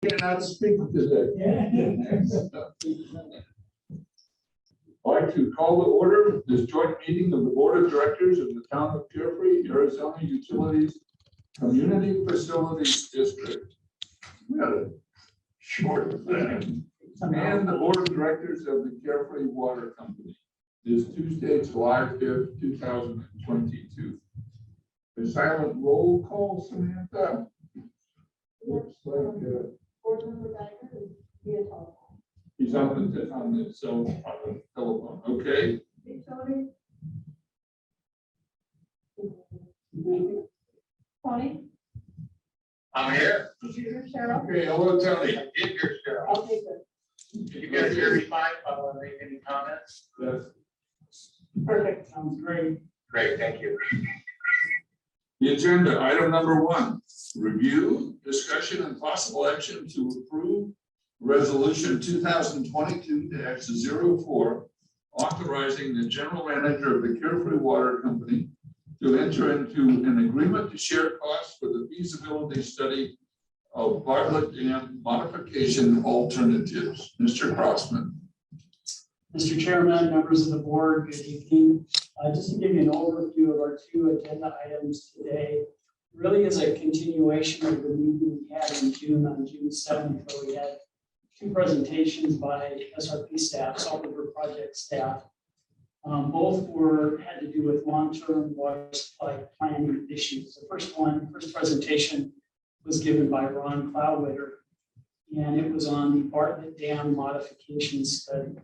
Cannot speak today. I'd like to call to order this joint meeting of the Board of Directors of the Town of Carefree, Arizona Utilities Community Facilities District. We had a short thing. And the Board of Directors of the Carefree Water Company. This Tuesday, July 5th, 2022. The silent roll call, Samantha. Looks like Board member Geiger is via telephone. he's on the telephone. Okay. Hey, Tony? Tony? I'm here. Did you hear Cheryl? Okay, hello, Tony. I did hear Cheryl. Okay, good. Did you guys hear me fine? I want to make any comments? Yes. Perfect. Sounds great. Great, thank you. The agenda, item number 1, review, discussion, and possible action to approve resolution 2022-04, authorizing the general manager of the Carefree Water Company to enter into an agreement to share costs for the feasibility study of Bartlett Dam modification alternatives. Mr. Crossman. Mr. Chairman, members of the board, good evening. Just to give you an overview of our 2 agenda items today, really is a continuation of the meeting we had in June, on June 7th, where we had 2 presentations by SRP staff, Salt River Project staff. Both had to do with long-term water supply planning issues. The first presentation was given by Ron Cloudwitter, and it was on the Bartlett Dam modification study.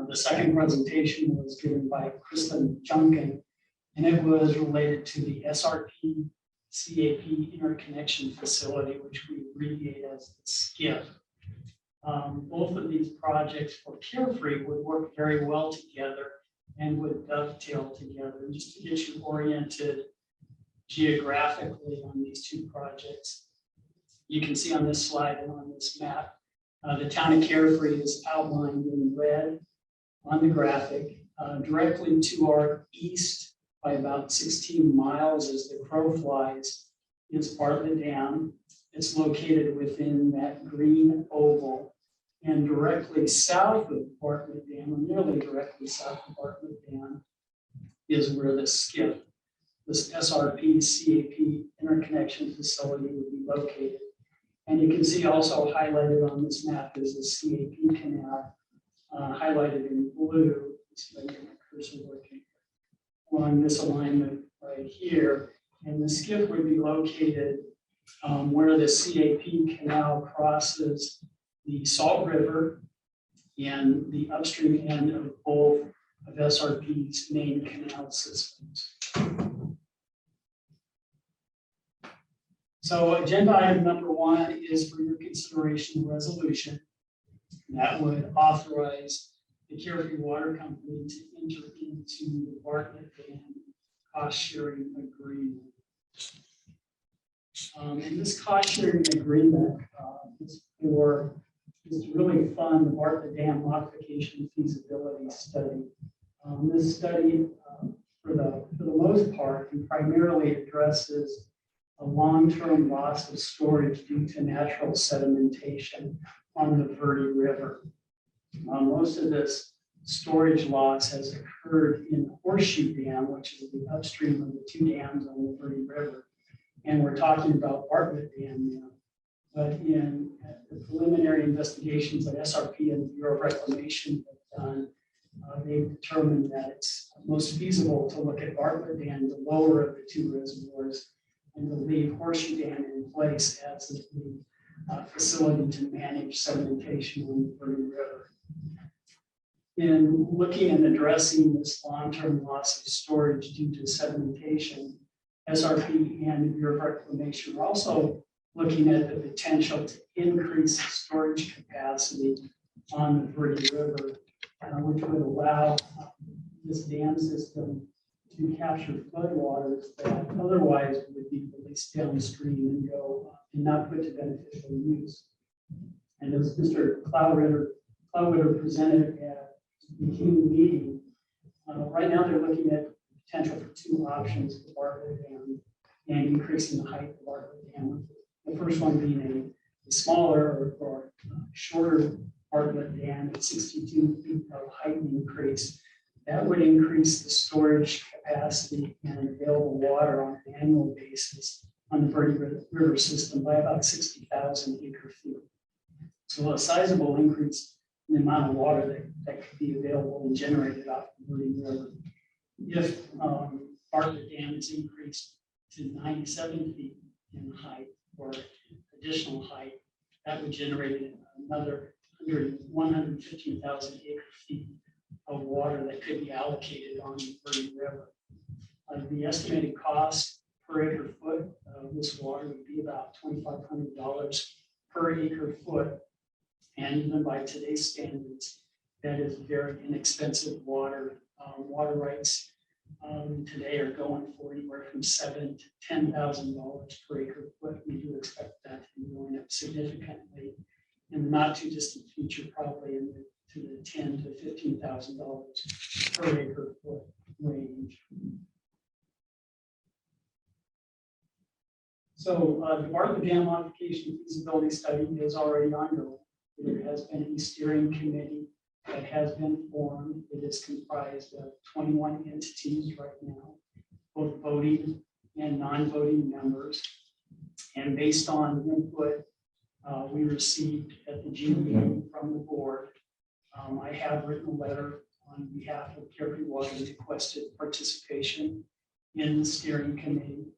The second presentation was given by Kristen Junkin, and it was related to the SRP CAP interconnection facility, which we abbreviate as the SCIF. Both of these projects for Carefree would work very well together and would dovetail together. And just to get you oriented geographically on these 2 projects, you can see on this slide and on this map, the town of Carefree is outlined in red on the graphic. Directly to our east by about 16 miles as the crow flies is Bartlett Dam. It's located within that green oval. And directly south of Bartlett Dam, or nearly directly south of Bartlett Dam, is where the SCIF, this SRP CAP interconnection facility, would be located. And you can see also highlighted on this map is the CAP canal, highlighted in blue. Let's make my cursor working along this alignment right here. And the SCIF would be located where the CAP canal crosses the Salt River and the upstream end of both of SRP's main canal systems. So agenda item number 1 is for your consideration resolution that would authorize the Carefree Water Company to enter into the Bartlett Dam cost sharing agreement. And this cost sharing agreement is to really fund the Bartlett Dam modification feasibility study. This study, for the most part, and primarily addresses a long-term loss of storage due to natural sedimentation on the Verde River. Most of this storage loss has occurred in Horseshoe Dam, which is the upstream of the 2 dams on the Verde River. And we're talking about Bartlett Dam now. But in the preliminary investigations that SRP and the Bureau of Reclamation have done, they've determined that it's most feasible to look at Bartlett Dam, the lower of the 2 reservoirs, and to leave Horseshoe Dam in place as the facility to manage sedimentation on the Verde River. In looking and addressing this long-term loss of storage due to sedimentation, SRP and the Bureau of Reclamation are also looking at the potential to increase storage capacity on the Verde River, which would allow this dam system to capture floodwaters that otherwise would be released downstream and go and not put to beneficial use. And as Mr. Cloudwitter presented at the King meeting, right now they're looking at potential for 2 options for Bartlett Dam and increasing the height of Bartlett Dam. The first one being The smaller or shorter Bartlett Dam at 62 feet of height increase, that would increase the storage capacity and available water on an annual basis on the Verde River system by about 60,000 acre feet. So a sizable increase in the amount of water that could be available and generated off the Verde River. If Bartlett Dam is increased to 97 feet in height or additional height, that would generate another 115,000 acre feet of water that could be allocated on the Verde River. The estimated cost per acre foot of this water would be about $2,500 per acre foot. And even by today's standards, that is very inexpensive water. Water rights today are going for anywhere from $7,000 to $10,000 per acre foot. We do expect that to be going up significantly in the not too distant future, probably to the $10,000 to $15,000 per acre foot range. So the Bartlett Dam modification feasibility study is already ongoing. There has been a steering committee that has been formed. It is comprised of 21 entities right now, both voting and non-voting members. And based on input we received at the June meeting from the board, I have written a letter on behalf of Carefree Water requested participation in the steering committee.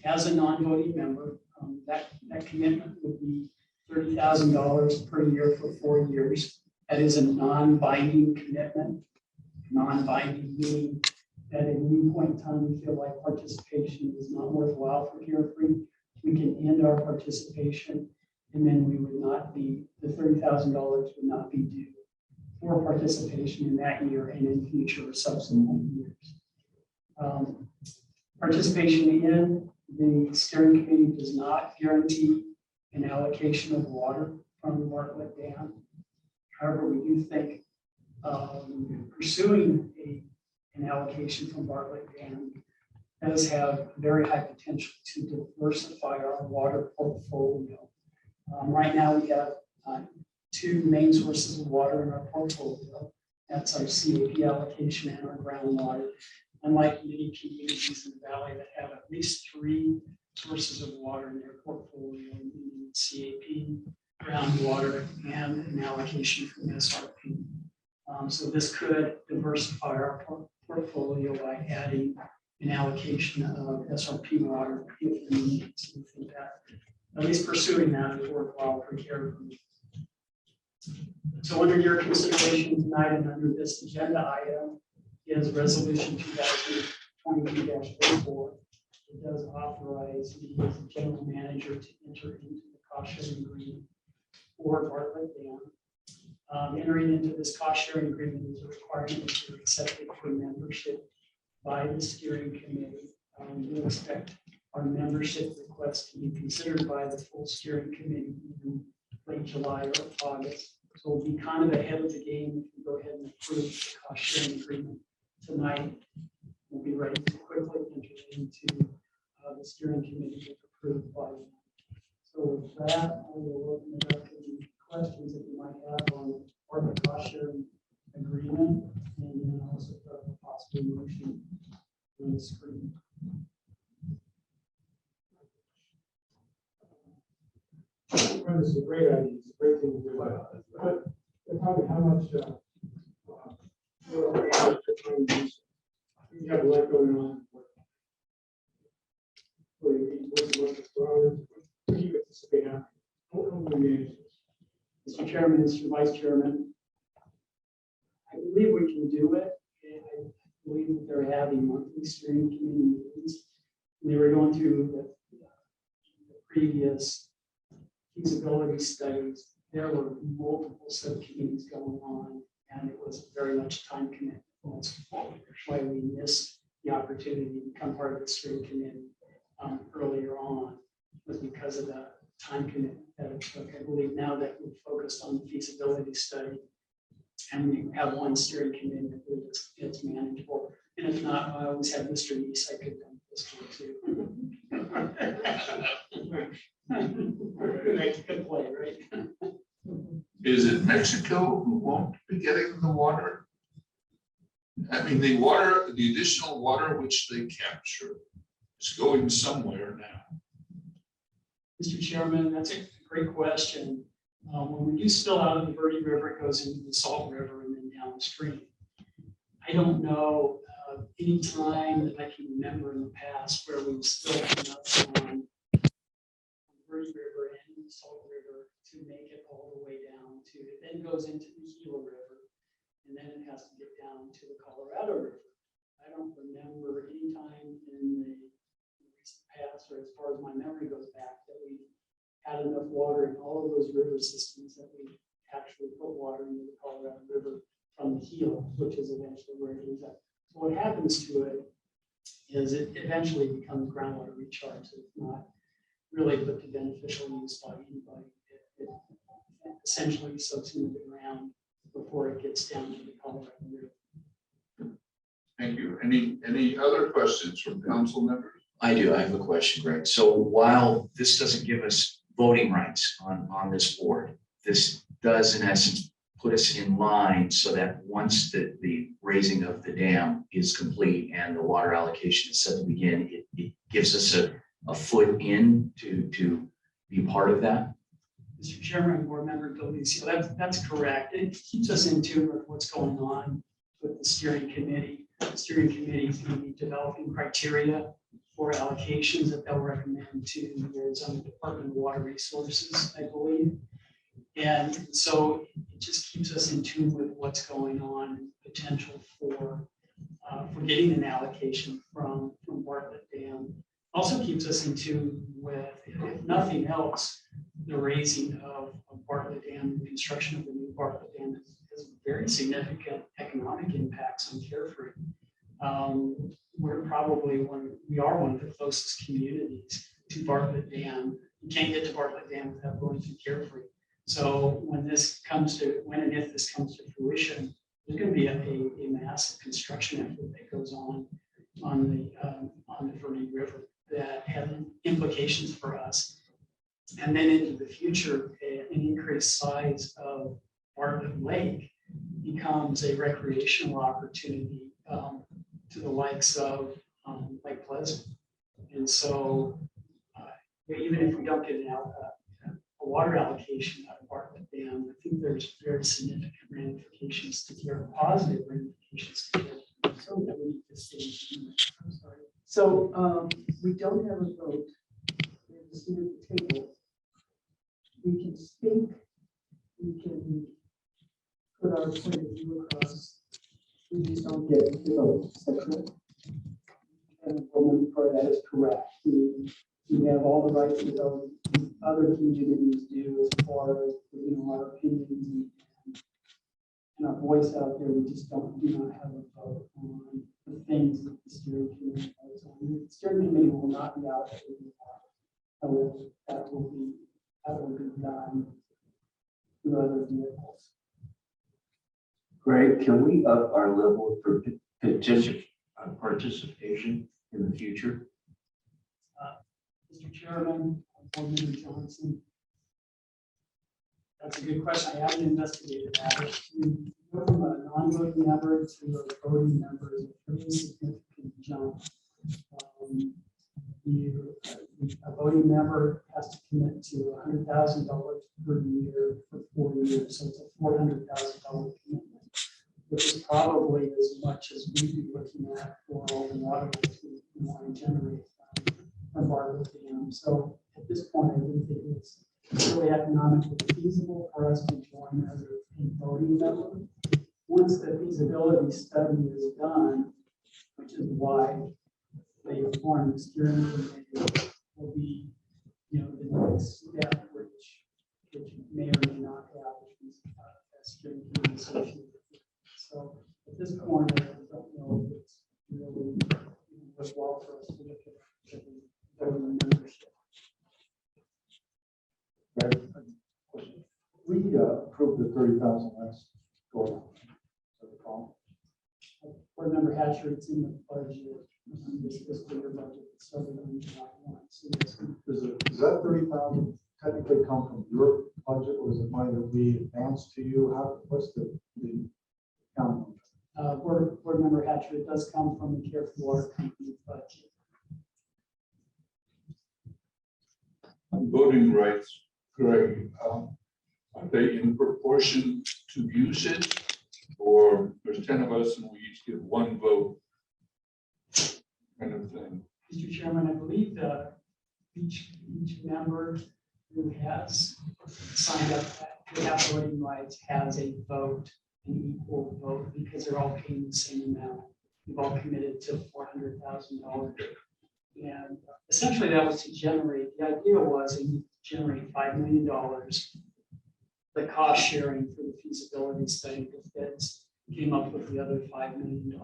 As a non-voting member, that commitment would be $30,000 per year for 4 years. That is a non-binding commitment. Non-binding meaning that at any point in time we feel like participation is not worthwhile for Carefree, we can end our participation, and then we would not be, the $30,000 would not be due for participation in that year and in future or subsequent years. Participation in the steering committee does not guarantee an allocation of water from the Bartlett Dam. However, we do think pursuing an allocation from Bartlett Dam does have very high potential to diversify our water portfolio. Right now, we have 2 main sources of water in our portfolio. That's our CAP allocation and our groundwater. Unlike many communities in the valley that have at least 3 sources of water in their portfolio, meaning CAP, groundwater, and an allocation from SRP. So this could diversify our portfolio by adding an allocation of SRP water if we need. So we think that at least pursuing that is worthwhile for Carefree. So under your consideration tonight and under this agenda item is resolution 2022-04. It does authorize the general manager to enter into the cost sharing agreement for Bartlett Dam. Entering into this cost sharing agreement is a requirement to accept it for membership by the steering committee. We expect our membership request to be considered by the full steering committee in late July or August. So we'll be kind of ahead of the game if we go ahead and approve the cost sharing agreement tonight. We'll be ready to quickly enter into the steering committee if approved by them. So with that, I will open it up to any questions that you might have on the cost sharing agreement, and then also the possible motion on the screen. Well, this is a great idea. It's a great thing to do. But probably how much you have a lot going on. What do you anticipate happening? How will we manage this? Mr. Chairman, Mr. Vice Chairman, I believe we can do it. And I believe that they're having monthly steering committee meetings. They were going through the previous feasibility studies. There were multiple subcommittees going on, and it was very much time commitment. That's why we missed the opportunity to become part of the steering committee earlier on, was because of the time commitment that it took. I believe now that we've focused on the feasibility study and we have one steering committee, I believe it's manageable. And if not, I always have Mr. East I could this one too. Good play, right? Is it Mexico who won't be getting the water? I mean, the water, the additional water which they capture is going somewhere now. Mr. Chairman, that's a great question. When we do spill out of the Verde River, it goes into the Salt River and then downstream. I don't know any time that I can remember in the past where we've spilled enough on the Verde River and the Salt River to make it all the way down to, it then goes into the Gila River, and then it has to get down to the Colorado River. I don't remember any time in the recent past, or as far as my memory goes back, that we had enough water in all of those river systems that we actually put water into the Colorado River from the Gila, which is eventually where it ends up. So what happens to it is it eventually becomes groundwater recharge. It's not really put to beneficial use by anybody. It essentially soaks into the ground before it gets down to the Colorado River. Thank you. Any other questions from council members? I do. I have a question, Greg. So while this doesn't give us voting rights on this board, this does in essence put us in line so that once the raising of the dam is complete and the water allocation is set to begin, it gives us a foot in to be part of that. Mr. Chairman, Board Member Delicio, that's correct. It keeps us in tune with what's going on with the steering committee. The steering committee is going to be developing criteria for allocations that they'll recommend to the Arizona Department of Water Resources, I believe. And so it just keeps us in tune with what's going on and potential for getting an allocation from Bartlett Dam. Also keeps us in tune with, if nothing else, the raising of Bartlett Dam, the construction of the new Bartlett Dam has very significant economic impacts on Carefree. We are one of the closest communities to Bartlett Dam. You can't get to Bartlett Dam without going through Carefree. So when and if this comes to fruition, there's going to be a massive construction effort that goes on the Verde River that have implications for us. And then into the future, an increased size of Bartlett Lake becomes a recreational opportunity to the likes of Lake Pleasant. And so even if we don't get a water allocation out of Bartlett Dam, I think there's very significant ramifications to care, positive ramifications to care. So that we need to stay in tune. I'm sorry. So we don't have a vote. We have a seat at the table. We can speak. We can put our point of view across. We just don't get to vote. Is that correct? And the woman part of that is correct. We have all the rights that other communities do as far as our opinions and our voice out there. We just do not have a vote on the things that the steering committee votes on. The steering committee will not be out there. However, that will be done through other vehicles. Greg, can we up our level of participation in the future? Mr. Chairman, Board Member Johnson. That's a good question. I haven't investigated that. To go from a non-voting member to a voting member is a pretty significant jump. A voting member has to commit to $100,000 per year for 4 years, so it's a $400,000 commitment, which is probably as much as we'd be looking at for all the water we want to generate from Bartlett Dam. So at this point, I didn't think it's really economically feasible for us to join as a voting member. Once the feasibility study is done, which is why they formed the steering committee, will be, the next step, which may or may not have a steering committee associated with it. So at this point, I don't know if it's really worthwhile for us to look at voting membership. We approved the 30,000 last go around. Board Member Hatcher, it's in the budget. this fiscal year budget that started on July 1. So yes, Does that 30,000 technically come from your budget, or is it money that we advance to you? What's the count? board member Hatcher, it does come from the Care for Water Company budget. On voting rights, Greg, are they in proportion to usage? Or there's 10 of us and we each get one vote? Kind of thing. Mr. Chairman, I believe that each member who has signed up to have voting rights has a vote, an equal vote, because they're all paying the same amount. We've all committed to $400,000. And essentially that was to generate, the idea was to generate $5 million. The cost sharing for the feasibility study, the feds came up with the other $5 million.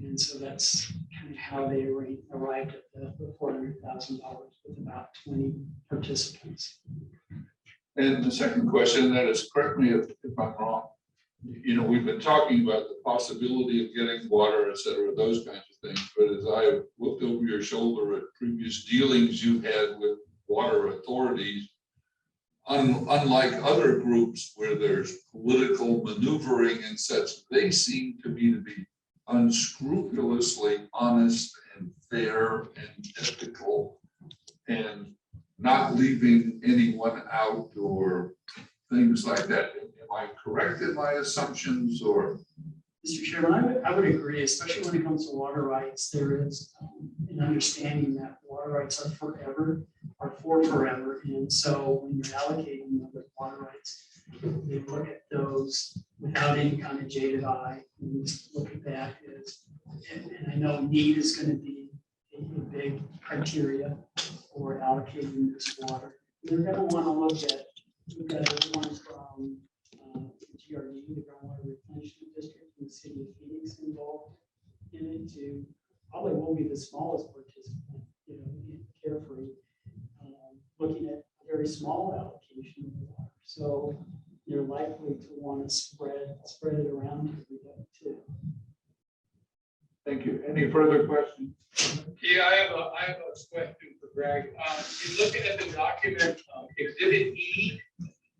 And so that's kind of how they arrived at the $400,000 with about 20 participants. And the second question, that is, correct me if I'm wrong. You know, we've been talking about the possibility of getting water, et cetera, those kinds of things. But as I have looked over your shoulder at previous dealings you had with water authorities, unlike other groups where there's political maneuvering and such, they seem to be unscrupulously honest and fair and ethical and not leaving anyone out or things like that. Am I correct in my assumptions, or? Mr. Chairman, I would agree, especially when it comes to water rights. There is an understanding that water rights are for forever. And so when you're allocating other water rights, they look at those without any kind of jaded eye. And just look at that as, and I know need is going to be a big criteria for allocating this water. They're going to want to look at, we've got everyone from GRD, the Groundwater Replenishment District, in the city of Phoenix involved in it, to probably will be the smallest participant, in Carefree, looking at a very small allocation of water. So you're likely to want to spread it around everybody too. Thank you. Any further questions? Yeah, I have a question for Greg. In looking at the document, Exhibit E,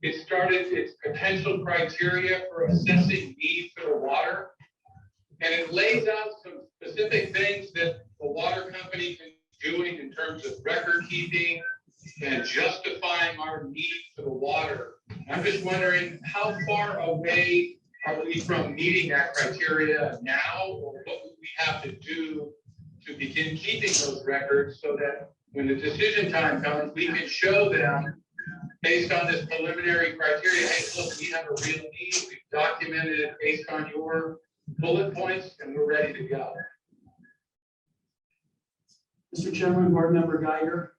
it started its potential criteria for assessing need for the water. And it lays out some specific things that the water company can be doing in terms of record keeping and justifying our need for the water. I'm just wondering, how far away are we from meeting that criteria now, or what would we have to do to begin keeping those records so that when the decision time comes, we can show them based on this preliminary criteria, hey, look, we have a real need, we've documented it based on your bullet points, and we're ready to go. Mr. Chairman, Board Member Geiger,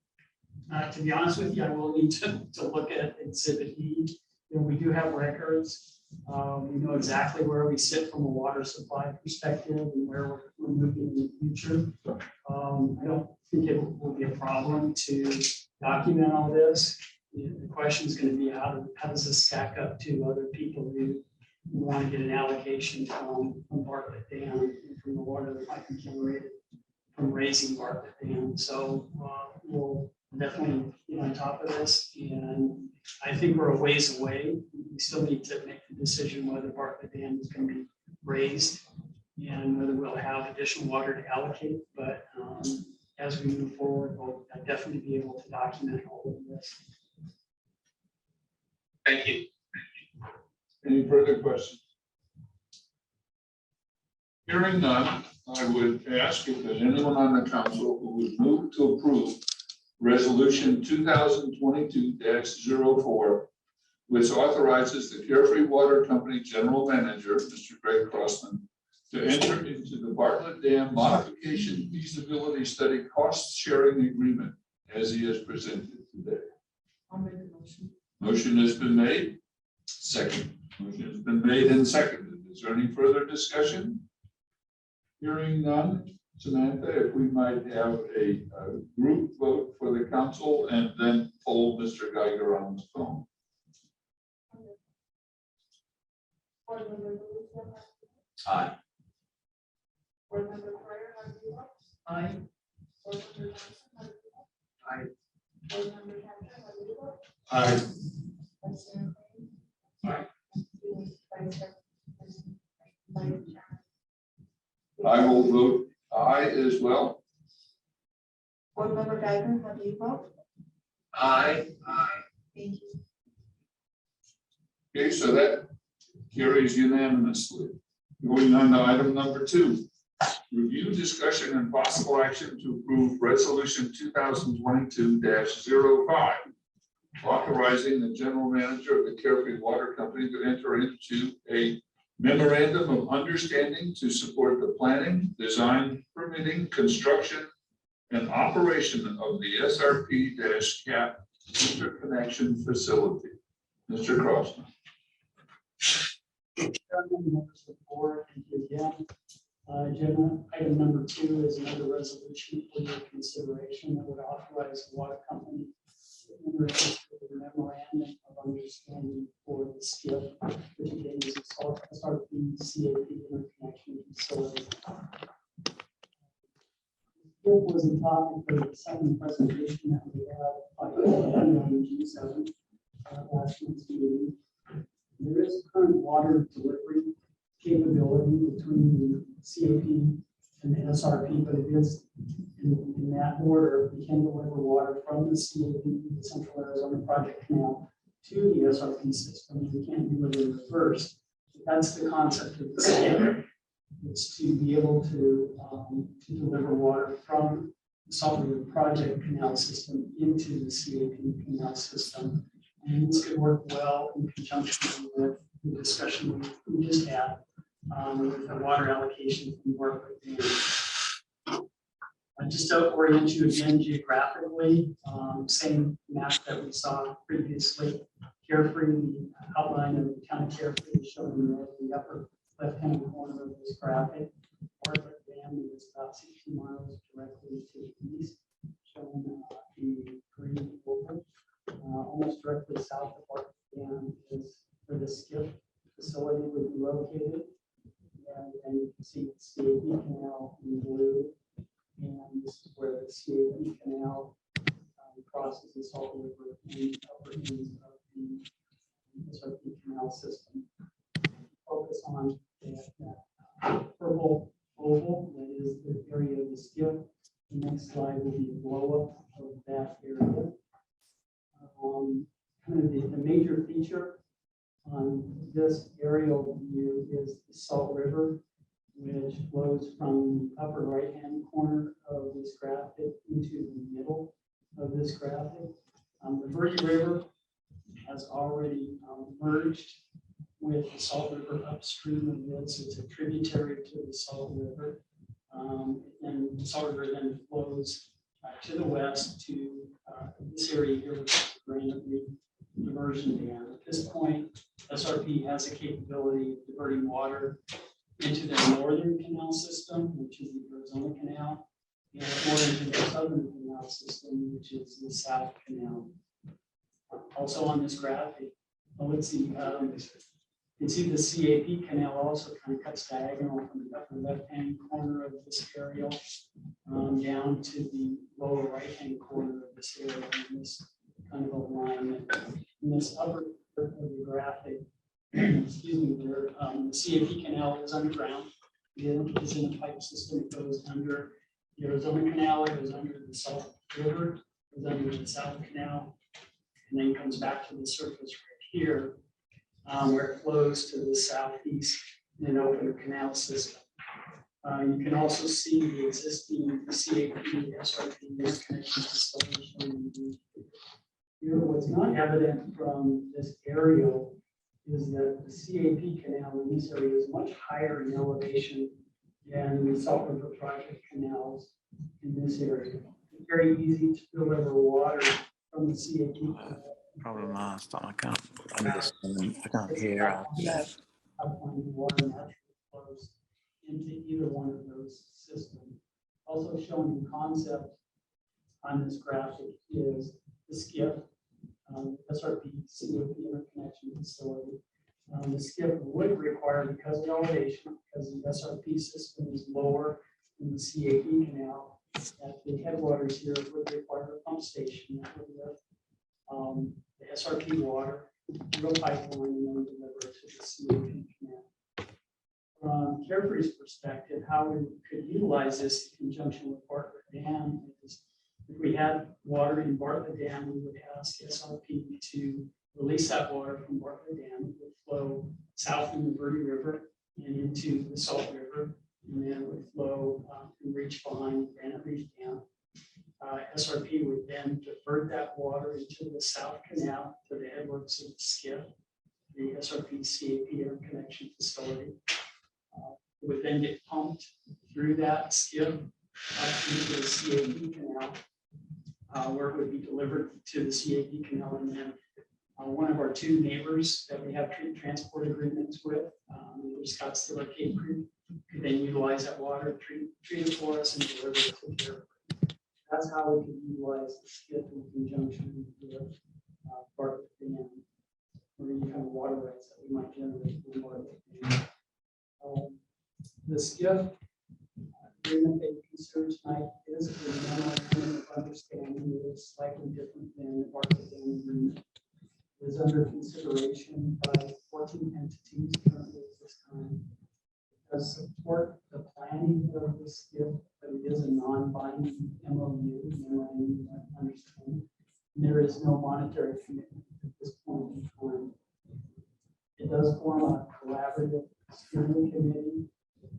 to be honest with you, I will need to look at Exhibit E. We do have records. We know exactly where we sit from a water supply perspective and where we're moving in the future. I don't think it will be a problem to document all this. The question is going to be how does this stack up to other people who want to get an allocation from Bartlett Dam and from the water that might be generated from raising Bartlett Dam. So we'll definitely get on top of this, and I think we're a ways away. We still need to make the decision whether Bartlett Dam is going to be raised and whether we'll have additional water to allocate. But as we move forward, we'll definitely be able to document all of this. Thank you. Any further questions? Hearing none, I would ask if there's anyone on the council who would move to approve Resolution 2022-04, which authorizes the Carefree Water Company General Manager, Mr. Greg Crossman, to enter into the Bartlett Dam Modification Feasibility Study Cost Sharing Agreement as he has presented today. I'll make a motion. Motion has been made. Second. Motion has been made and seconded. Is there any further discussion? Hearing none. Samantha, if we might have a group vote for the council and then poll Mr. Geiger on his phone. Board Member Lewis, Aye. Board Member Carter, how do you vote? Aye. Board Member Johnson, how do you vote? Aye. Board Member Cantor, how do you vote? Aye. Vice Chair Green? Aye. Vice Chair. Vice Chair. I will vote aye as well. Board Member Geiger, how do you vote? Aye. Thank you. Okay, so that carries unanimously. Going on to item number 2. Review, discussion, and possible action to approve resolution 2022-05. Authorizing the general manager of the Carefree Water Company to enter into a memorandum of understanding to support the planning, design, permitting, construction, and operation of the SRP-CAP interconnection facility. Mr. Crossman. Chairman, members of the board, thank you again. Agenda item number 2 is another resolution for your consideration that would authorize the water company to enter into a memorandum of understanding for the SKIP, which again is a SRP CAP interconnection facility. SKIP was a topic for the second presentation that we had on June 7th, last month's meeting. There is current water delivery capability between the CAP and the SRP, but it is in that order. We can deliver water from the CAP, the Central Arizona Project Canal, to the SRP system. We can't do it in reverse. That's the concept of the SKIP. It's to be able to deliver water from the Salt River Project Canal system into the CAP canal system. And this could work well in conjunction with the discussion we just had with the water allocation from work with the just to orient you again geographically, same map that we saw previously. Carefree, the outline of the town of Carefree is shown in the upper left-hand corner of this graphic. Bartlett Dam is about 60 miles directly to the east, shown in green oval. Almost directly south of Bartlett Dam is where the SKIP facility would be located. And you can see the CAP canal in blue. And this is where the CAP canal crosses the Salt River and the upper ends of the SRP canal system. Focus on that purple oval, that is the area of the SKIP. The next slide will be a blow up of that area. Kind of the major feature on this aerial view is the Salt River, which flows from the upper right-hand corner of this graphic into the middle of this graphic. The Verde River has already merged with the Salt River upstream of this. It's a tributary to the Salt River. And the Salt River then flows to the west to this area here, which is the Granite Reef Diversion Dam. At this point, SRP has the capability of diverting water into their northern canal system, which is the Arizona Canal, and or into the southern canal system, which is the South Canal. Also on this graphic, let's see, you can see the CAP canal also kind of cuts diagonal from the upper left-hand corner of this aerial down to the lower right-hand corner of this area in this kind of alignment. In this upper part of the graphic, excuse me, there, the CAP canal is underground. It is in a pipe system. It goes under the Arizona Canal. It goes under the Salt River. It goes under the South Canal, and then comes back to the surface right here, where it flows to the southeast in an open canal system. You can also see the existing CAP SRP interconnection facility. Here, what's not evident from this aerial is that the CAP canal in this area is much higher in elevation than the Salt River Project canals in this area. It's very easy to deliver water from the CAP canal. Problem stomach. I can't hear out left. Outline water naturally flows into either one of those systems. Also shown in concept on this graphic is the SKIP, SRP CAP interconnection facility. The SKIP would require, because of elevation, because the SRP system is lower than the CAP canal, at the headwaters here would require a pump station that would lift the SRP water through a pipeline and then deliver it to the CAP canal. From Carefree's perspective, how we could utilize this in conjunction with Bartlett Dam is if we had water in Bartlett Dam, we would ask SRP to release that water from Bartlett Dam. It would flow south in the Verde River and into the Salt River, and then it would flow and reach behind Granite Reef Dam. SRP would then divert that water into the South Canal to the headworks of the SCIF, the SRP CAP interconnection facility. It would then get pumped through that SCIF into the CAP canal, where it would be delivered to the CAP canal, and then one of our two neighbors that we have transport agreements with, Scottsdale or Cape Creek, could then utilize that water, treat it for us, and deliver it to their. That's how we could utilize the SCIF in conjunction with Bartlett Dam, or any kind of water rights that we might generate from Bartlett Dam. The SCIF agreement that you consider tonight is a memorandum of understanding. It is slightly different than the Bartlett Dam agreement. It is under consideration by 14 entities currently at this time. It does support the planning of the SCIF, but it is a non-binding MOU, memorandum of understanding. And there is no monetary commitment at this point in time. It does form a collaborative steering committee,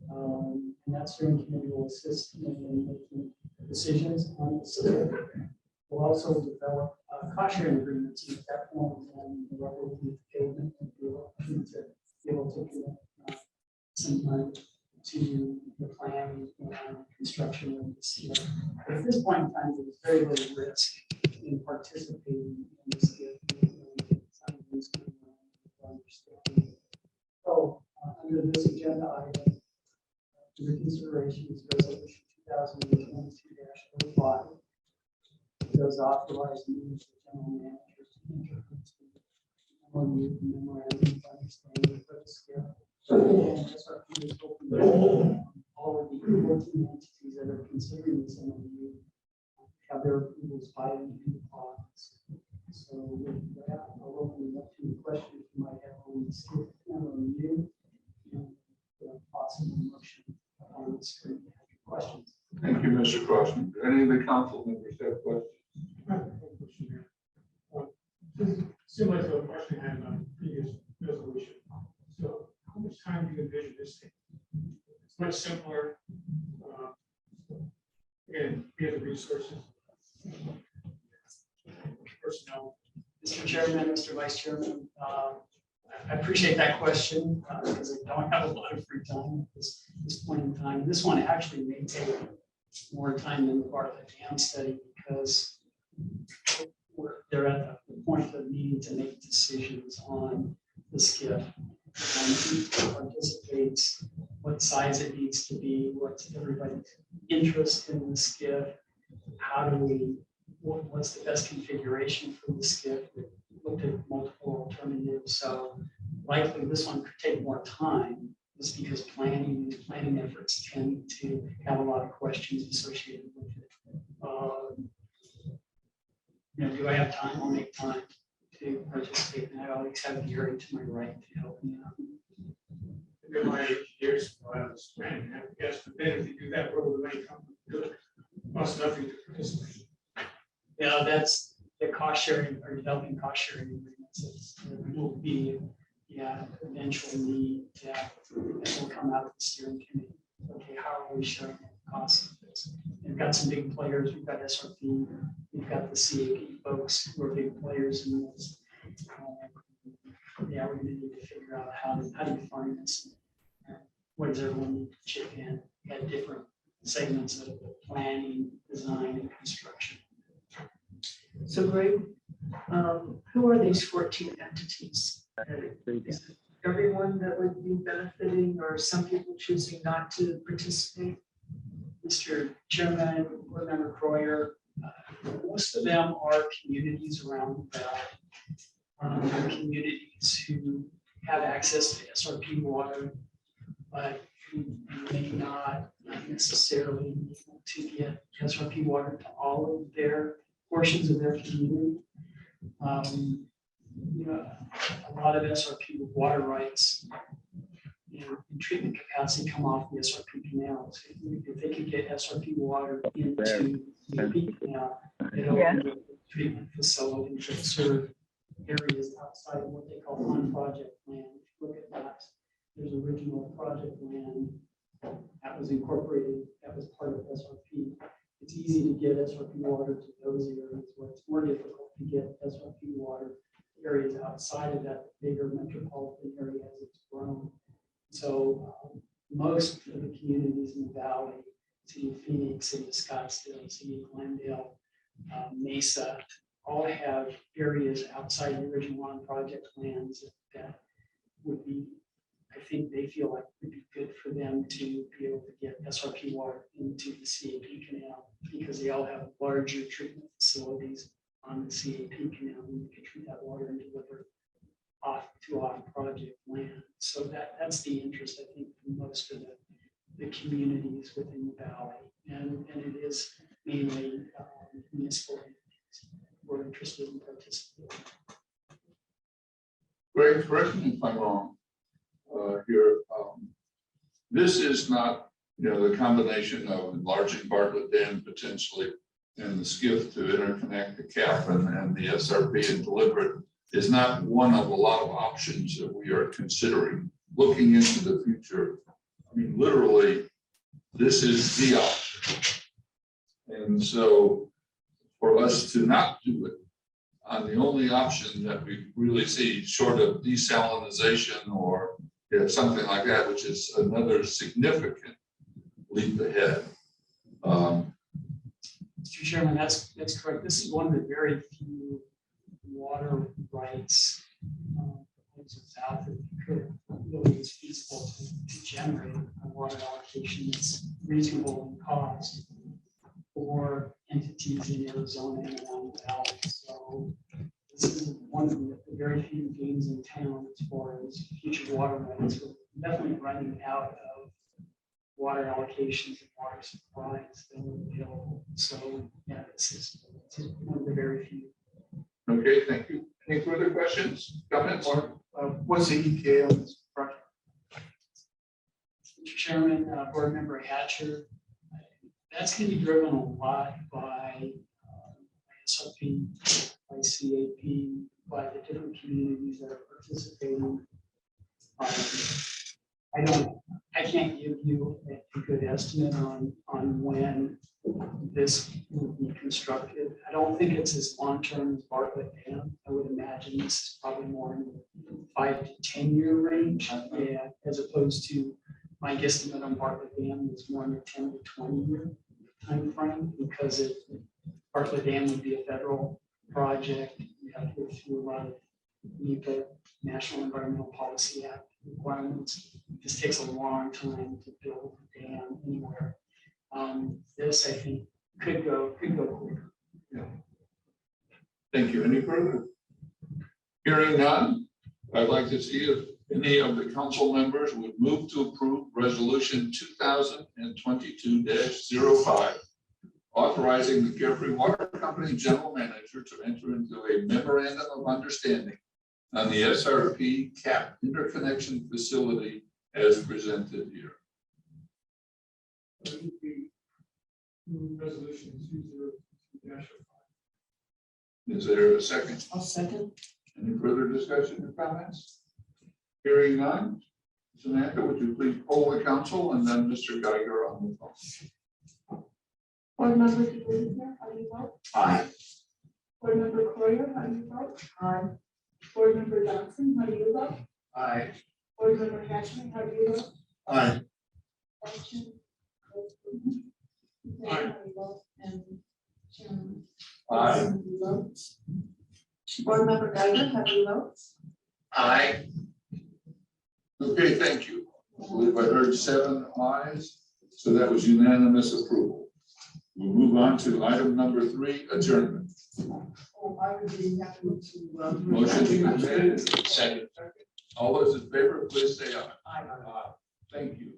and that steering committee will assist in making decisions on the SCIF. We'll also develop cost-sharing agreements at that point, and the rubber will be the pavement and be able to commit some money to the plan and construction of the SCIF. But at this point in time, there's very little risk in participating in the SCIF. So, under this agenda item, under consideration is resolution 2022-05. It does authorize the general manager to enter into MOU memorandum of understanding for the SCIF. And SRP is hoping that all of the 14 entities that are considering this MOU have their approvals by the end of August. So with that, I'll open it up to questions you might have on the SCIF MOU and possible motion on the screen. Questions? Thank you, Mr. Crossman. Do any of the council members have questions? Similar to the question I had on the previous resolution. So how much time do you envision this thing? It's much simpler. Again, we have the resources. Personnel. Mr. Chairman, Mr. Vice Chairman, I appreciate that question because I don't have a lot of free time at this point in time. This one actually may take more time than the Bartlett Dam study because they're at the point of needing to make decisions on the SCIF. Who participates, what size it needs to be, what's everybody's interest in the SCIF, how do we, what's the best configuration for the SCIF? We looked at multiple alternatives, so likely this one could take more time just because planning efforts tend to have a lot of questions associated with it. Do I have time? I'll make time to participate, and I always have Gary to my right to help me out. In my 8 years, I was planning, I guess, but then if you do that, where will the money come from? It costs nothing to participate. Yeah, that's the cost sharing or developing cost sharing agreements. It will be, eventual need that will come out of the steering committee. Okay, how are we sharing the costs of this? We've got some big players. We've got SRP. We've got the CAP folks who are big players in this. We're going to need to figure out how do you fund this? What does everyone need to chip in? We had different segments of planning, design, and construction. So Greg, who are these 14 entities? Is it everyone that would be benefiting or some people choosing not to participate? Mr. Chairman, Board Member Croyer, most of them are communities around the valley. Communities who have access to SRP water, but who may not necessarily to get SRP water to all of their portions of their community. You know, a lot of SRP water rights and treatment capacity come off the SRP canals. If they could get SRP water into the CAP canal, it opens up treatment facilities that serve areas outside of what they call on-project land. If you look at that, there's original project land that was incorporated, that was part of SRP. It's easy to get SRP water to those areas where it's more difficult to get SRP water to areas outside of that bigger metropolitan area as it's grown. So most of the communities in the valley, City of Phoenix, City of Scottsdale, City of Glendale, Mesa, all have areas outside the original on-project lands that would be, I think they feel like would be good for them to be able to get SRP water into the CAP canal because they all have larger treatment facilities on the CAP canal and you can treat that water and deliver off-project land. So that's the interest, I think, for most of the communities within the valley. And it is mainly municipal entities who are interested in participating. Greg, correct me if I'm wrong here. This is not, the combination of enlarging Bartlett Dam potentially and the SCIF to interconnect the CAP and the SRP and deliver it is not one of a lot of options that we are considering. Looking into the future, I mean, literally, this is the option. And so for us to not do it on the only option that we really see short of desalinization or something like that, which is another significant leap ahead. Mr. Chairman, that's correct. This is one of the very few water rights proposals out there that really is feasible to generate a water allocation that's reasonable in cost for entities in Arizona and around the valley. So this is one of the very few games in town as far as future water rights. We're definitely running out of water allocations and water supplies that are available. So yeah, this is one of the very few. Okay, thank you. Any further questions, comments? What's the ETA on this project? Mr. Chairman, Board Member Hatcher, that's going to be driven a lot by SRP, by CAP, by the different communities that are participating. I can't give you a good estimate on when this will be constructed. I don't think it's as long-term as Bartlett Dam. I would imagine this is probably more in the 5 to 10 year range, as opposed to my guesstimate on Bartlett Dam is more in the 10 to 20 year time frame because Bartlett Dam would be a federal project. You have to go through a lot of NEPA, National Environmental Policy Act requirements. It just takes a long time to build a dam anywhere. This, I think, could go quicker. Yeah. Thank you. Any further? Hearing none, I'd like to see if any of the council members would move to approve resolution 2022-05, authorizing the Carefree Water Company General Manager to enter into a memorandum of understanding on the SRP CAP interconnection facility as presented here. Resolution 202-05. Is there a second? I'll second. Any further discussion or comments? Hearing none. Samantha, would you please poll the council and then Mr. Geiger on the phone? Board Member DeLucia, how do you vote? Aye. Board Member Coyer, how do you vote? Aye. Board Member Johnson, how do you vote? Aye. Board Member Hatchman, how do you vote? Aye. Motion. Aye. How do you vote? And Chairman. Aye. How do you vote? Board Member Geiger, how do you vote? Aye. Okay, thank you. I believe I heard 7 ayes, so that was unanimous approval. We'll move on to item number 3, adjournment. Oh, I would be happy to. Motion to adjourn. Second. All those in favor, please say aye. Aye. Thank you.